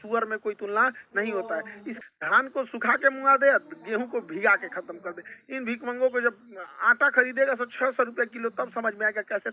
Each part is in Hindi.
सुअर में कोई तुलना नहीं होता है। इस धान को सुखा के मुआ दे, गेहूं को भिगा के खत्म कर दे। इन भिखमंगों को जब आटा खरीदेगा 600 रुपए किलो, तब समझ में आएगा कैसे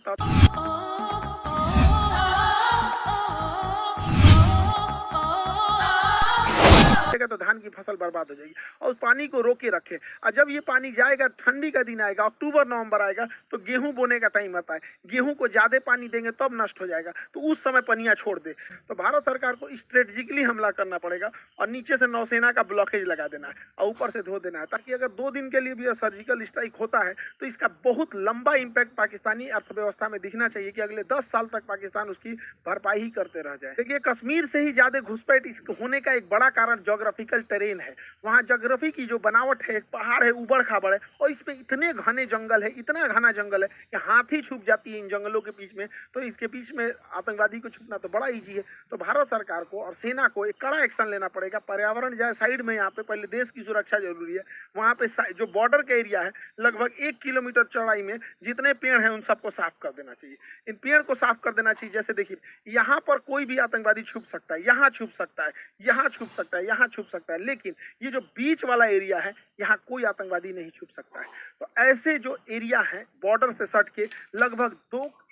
तो धान की फसल बर्बाद हो जाएगी। और उस पानी को रोके रखे, और जब ये पानी जाएगा, ठंडी का दिन आएगा, अक्टूबर नवंबर आएगा, तो गेहूं बोने का टाइम आता है। गेहूं को ज्यादा पानी देंगे तब नष्ट हो जाएगा, तो उस समय पनिया छोड़ दे। तो भारत सरकार को स्ट्रेटेजिकली हमला करना पड़ेगा और नीचे से नौसेना का ब्लॉकेज लगा देना है और ऊपर से धो देना है, ताकि अगर 2 दिन के लिए भी सर्जिकल स्ट्राइक होता है तो इसका बहुत लंबा इम्पैक्ट पाकिस्तानी अर्थव्यवस्था में दिखना चाहिए कि अगले 10 साल तक पाकिस्तान उसकी भरपाई ही करते रह जाए। देखिए, कश्मीर से ही ज्यादा घुसपैठ होने का एक बड़ा कारण जोग्राफिकल टेरेन है। वहाँ जोग्राफी की जो बनावट है, एक पहाड़ है, उबड़ खाबड़ है, और इसमें इतने घने जंगल है, इतना घना जंगल है कि हाथी छुप जाती है इन जंगलों के बीच में। तो इसके बीच में आतंकवादी को छुपना तो बड़ा इजी है। तो भारत सरकार को और सेना को एक कड़ा एक्शन लेना पड़ेगा। पर्यावरण जाए साइड में, यहाँ पे पहले देश की सुरक्षा जरूरी है। वहाँ पे जो बॉर्डर का एरिया है, लगभग 1 किलोमीटर चौड़ाई में जितने पेड़ हैं उन सबको साफ कर देना चाहिए। इन पेड़ को साफ कर देना चाहिए। जैसे देखिए, यहाँ पर कोई भी आतंकवादी छुप सकता है, यहाँ छुप सकता है, यहाँ छुप सकता है, यहाँ छुप सकता है, लेकिन ये जो बीच वाला एरिया है, यहाँ कोई आतंकवादी नहीं छुप सकता है। तो ऐसे जो एरिया है बॉर्डर से सट के लगभग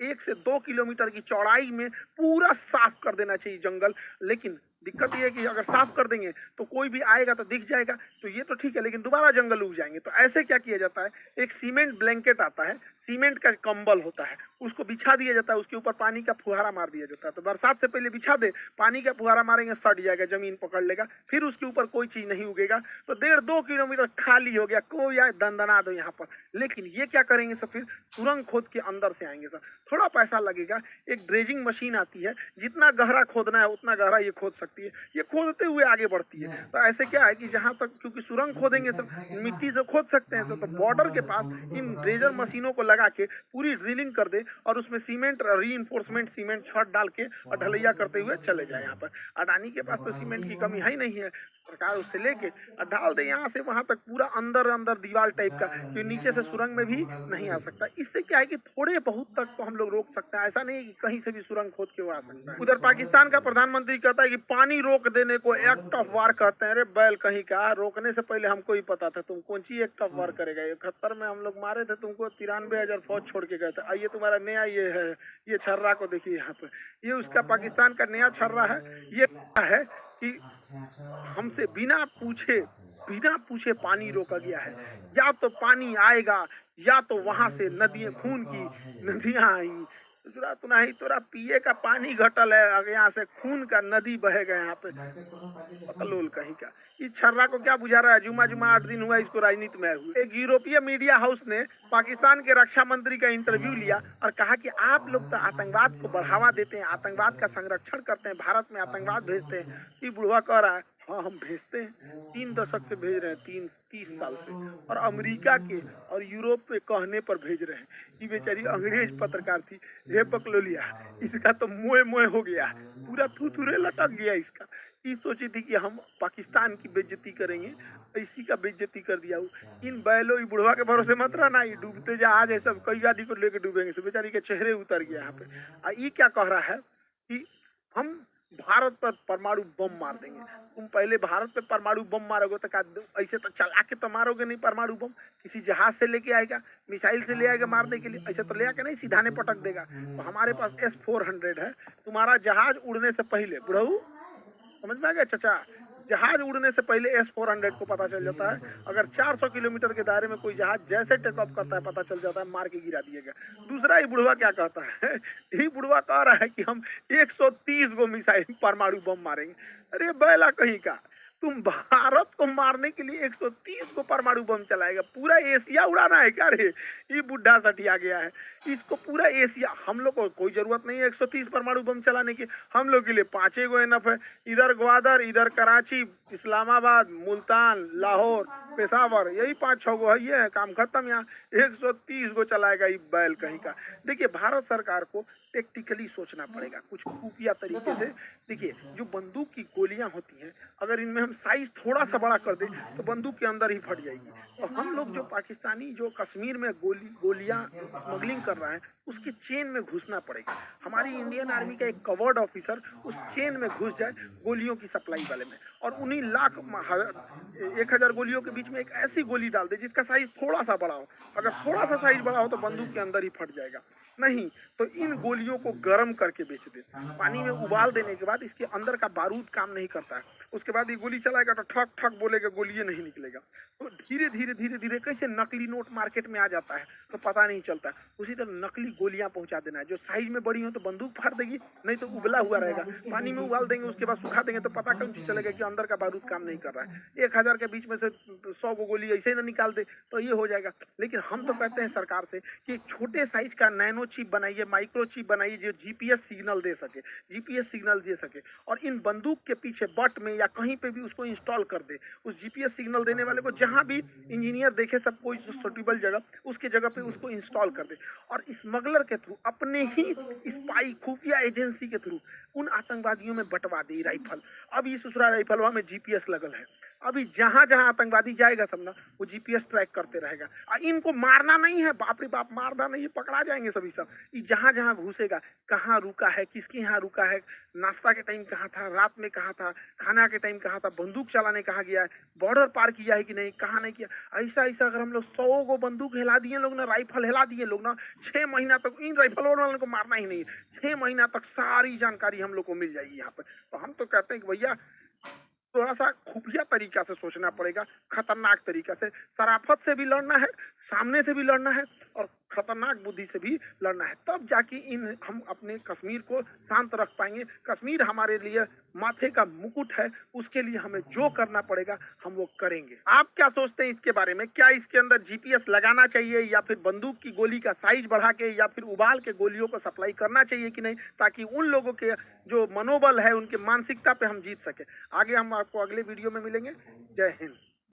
1 से 2 किलोमीटर की चौड़ाई में पूरा साफ कर देना चाहिए जंगल। लेकिन दिक्कत ये है कि अगर साफ कर देंगे तो कोई भी आएगा तो दिख जाएगा, तो ये तो ठीक है, लेकिन दोबारा जंगल उग जाएंगे। तो ऐसे क्या किया जाता है, एक सीमेंट ब्लैंकेट आता है, सीमेंट का कंबल होता है, उसको बिछा दिया जाता है, उसके ऊपर पानी का फुहारा मार दिया जाता है। तो बरसात से पहले बिछा दे, पानी का फुहारा मारेंगे, सट जाएगा, जमीन पकड़ लेगा, फिर उसके ऊपर कोई चीज नहीं उगेगा। तो 1.5-2 किलोमीटर खाली हो गया, कोई आए दंदना दो यहाँ पर। लेकिन ये क्या करेंगे सर, फिर सुरंग खोद के अंदर से आएंगे सर। थोड़ा पैसा लगेगा, एक ड्रेजिंग मशीन आती है, जितना गहरा खोदना है उतना गहरा ये खोद सकती है, ये खोदते हुए आगे बढ़ती है। तो ऐसे क्या है कि जहां तक, क्योंकि सुरंग खोदेंगे सब मिट्टी से खोद सकते हैं, तो बॉर्डर के पास इन ड्रेजर मशीनों को लगा के पूरी ड्रिलिंग कर दे और उसमें सीमेंट, रीइंफोर्समेंट सीमेंट छत डाल के और ढलैया करते हुए चले जाए। यहाँ पर अडानी के पास तो सीमेंट की कमी है ही नहीं है, सरकार उससे लेके और डाल दे यहाँ से वहां तक, पूरा अंदर अंदर दीवार टाइप का, जो नीचे से सुरंग में भी नहीं आ सकता। इससे क्या है कि थोड़े बहुत तक तो हम लोग रोक सकते हैं, ऐसा नहीं कि कहीं से भी सुरंग खोद के वो आ सकता है। उधर पाकिस्तान का प्रधानमंत्री कहता है कि पानी रोक देने को एक्ट ऑफ वार कहते हैं। अरे बैल कहीं का, रोकने से पहले हमको ही पता था, तुम कौन सी एक्ट ऑफ वार करेगा। 71 में हम लोग मारे थे तुमको, 93,000 फौज छोड़ के गए थे। आइए तुम्हारा नया ये है, ये छर्रा को देखिए यहाँ पे, ये उसका पाकिस्तान का नया छर्रा है। ये है कि हमसे बिना पूछे पानी रोका गया है। या तो पानी आएगा, या तो वहां से नदियां, खून की नदियां आई। तोरा पिए का पानी घटल है, अगर यहाँ से खून का नदी बहेगा यहाँ पे, पतलोल कहीं का। इस छर्रा को क्या बुझा रहा है, जुमा 8 दिन हुआ इसको राजनीति में हुए। एक यूरोपीय मीडिया हाउस ने पाकिस्तान के रक्षा मंत्री का इंटरव्यू लिया और कहा कि आप लोग तो आतंकवाद को बढ़ावा देते हैं, आतंकवाद का संरक्षण करते हैं, भारत में आतंकवाद भेजते हैं। ये बुढ़वा कह रहा है, हाँ हम भेजते हैं, 3 दशक से भेज रहे हैं, 30 साल से, और अमेरिका के और यूरोप के कहने पर भेज रहे हैं। ये बेचारी अंग्रेज पत्रकार थी, ये पकलोलिया, इसका तो मोए हो गया, पूरा थुथुरे लटक गया इसका। ये सोची थी कि हम पाकिस्तान की बेइज्जती करेंगे, इसी का बेइज्जती कर दिया। इन बैलों, ये बुढ़वा के भरोसे मत रहना, ये डूबते जहाज है सब, कई आदमी को लेकर डूबेंगे। सब बेचारी के चेहरे उतर गया यहाँ पे। ये क्या कह रहा है कि हम भारत पर परमाणु बम मार देंगे। तुम पहले भारत पे परमाणु बम मारोगे तो ऐसे तो चला के तो मारोगे नहीं परमाणु बम, किसी जहाज से लेके आएगा, मिसाइल से ले आएगा मारने के लिए, ऐसे तो ले आके नहीं सीधा ने पटक देगा। तो हमारे पास S-400 है, तुम्हारा जहाज उड़ने से पहले, बुढ़ऊ समझ में आ गया चाचा, जहाज उड़ने से पहले S-400 को पता चल जाता है। अगर 400 किलोमीटर के दायरे में कोई जहाज जैसे टेक ऑफ करता है पता चल जाता है, मार के गिरा दिएगा। दूसरा ये बुढ़वा क्या कहता है, ये बुढ़वा कह रहा है कि हम 130 गो मिसाइल परमाणु बम मारेंगे। अरे बैला कहीं का, तुम भारत को मारने के लिए 130 को परमाणु बम चलाएगा, पूरा एशिया उड़ाना है क्या रे। ये बुढ़ा सटिया गया है, इसको पूरा एशिया, हम लोग को कोई जरूरत नहीं है 130 परमाणु बम चलाने की, हम लोग के लिए 5 गो एनफ है। इधर ग्वादर, इधर कराची, इस्लामाबाद, मुल्तान, लाहौर, पेशावर यही 5-6 गो है, ये है काम खत्म। यहाँ 130 गो चलाएगा ये बैल कहीं का। देखिए भारत सरकार को टेक्टिकली सोचना पड़ेगा कुछ खुफिया तरीके से। देखिए जो बंदूक की गोलियां होती हैं, अगर इनमें हम साइज थोड़ा सा बड़ा कर दें तो बंदूक के अंदर ही फट जाएगी। और हम लोग जो पाकिस्तानी जो कश्मीर में गोलियां स्मगलिंग कर रहा है उसकी चेन में घुसना पड़ेगा। हमारी इंडियन आर्मी का एक कवर्ड ऑफिसर उस चेन में घुस जाए गोलियों की सप्लाई वाले में, और उन्हीं 1000 गोलियों के बीच में एक ऐसी गोली डाल दे जिसका साइज थोड़ा सा बड़ा हो। अगर थोड़ा सा साइज बड़ा हो तो बंदूक के अंदर ही फट जाएगा। नहीं तो इन गोलियों को गर्म करके बेच दे, पानी में उबाल देने के बाद इसके अंदर का बारूद काम नहीं करता है, उसके बाद ये गोली चलाएगा तो ठक ठक बोलेगा, गोली नहीं निकलेगा। तो धीरे धीरे धीरे धीरे कैसे नकली नोट मार्केट में आ जाता है तो पता नहीं चलता। उसी तरह नकली गोलियां पहुंचा देना है, जो साइज में बड़ी हो तो बंदूक फाड़ देगी, नहीं तो उबला हुआ रहेगा। पानी में उबाल देंगे उसके बाद सुखा देंगे तो पता कम चलेगा कि अंदर का बारूद काम नहीं कर रहा है। 1000 के बीच में से 100 गो गोली ऐसे ही ना निकाल दे तो ये हो जाएगा। लेकिन हम तो कहते हैं सरकार से कि एक छोटे साइज का नैनो चिप बनाइए, माइक्रो चिप बनाइए जो जीपीएस सिग्नल दे सके, जीपीएस सिग्नल दे सके, और इन बंदूक के पीछे बट में या कहीं पे भी उसको इंस्टॉल कर दे। उस जीपीएस सिग्नल देने वाले को जहां भी इंजीनियर देखे सब कोई सुटेबल जगह उसके जगह पे उसको इंस्टॉल कर दे, और स्मगलर के थ्रू अपने ही स्पाई खुफिया एजेंसी के थ्रू उन आतंकवादियों में बंटवा दे राइफल। अब ये दूसरा राइफलवा में जीपीएस लगल है, अभी जहां जहां आतंकवादी जाएगा सब ना वो जीपीएस ट्रैक करते रहेगा। इनको मारना नहीं है, बाप रे बाप मारना नहीं है, पकड़ा जाएंगे सभी सब। ये जहां जहां घुसेगा कहाँ रुका है, किसके यहाँ रुका है, नाश्ता के टाइम कहाँ था, रात में कहाँ था, खाना के टाइम कहाँ था, बंदूक चलाने कहाँ गया है, बॉर्डर पार किया है कि नहीं, कहाँ नहीं किया। ऐसा ऐसा अगर हम लोग 100 गो बंदूक हिला दिए लोग ना, राइफल हिला दिए लोग ना, 6 महीना तक इन राइफल वालों को मारना ही नहीं है। 6 महीना तक सारी जानकारी हम लोग को मिल जाएगी यहाँ पर। तो हम तो कहते हैं कि भैया थोड़ा सा खुफिया तरीका से सोचना पड़ेगा, खतरनाक तरीका से। शराफत से भी लड़ना है, सामने से भी लड़ना है, और खतरनाक बुद्धि से भी लड़ना है, तब जाके हम अपने कश्मीर को शांत रख पाएंगे। कश्मीर हमारे लिए माथे का मुकुट है, उसके लिए हमें जो करना पड़ेगा हम वो करेंगे। आप क्या सोचते हैं इसके बारे में? क्या इसके अंदर जीपीएस लगाना चाहिए, या फिर बंदूक की गोली का साइज बढ़ा के, या फिर उबाल के गोलियों को सप्लाई करना चाहिए कि नहीं, ताकि उन लोगों के जो मनोबल है उनके मानसिकता पे हम जीत सके। आगे हम आपको अगले वीडियो में मिलेंगे। जय हिंद।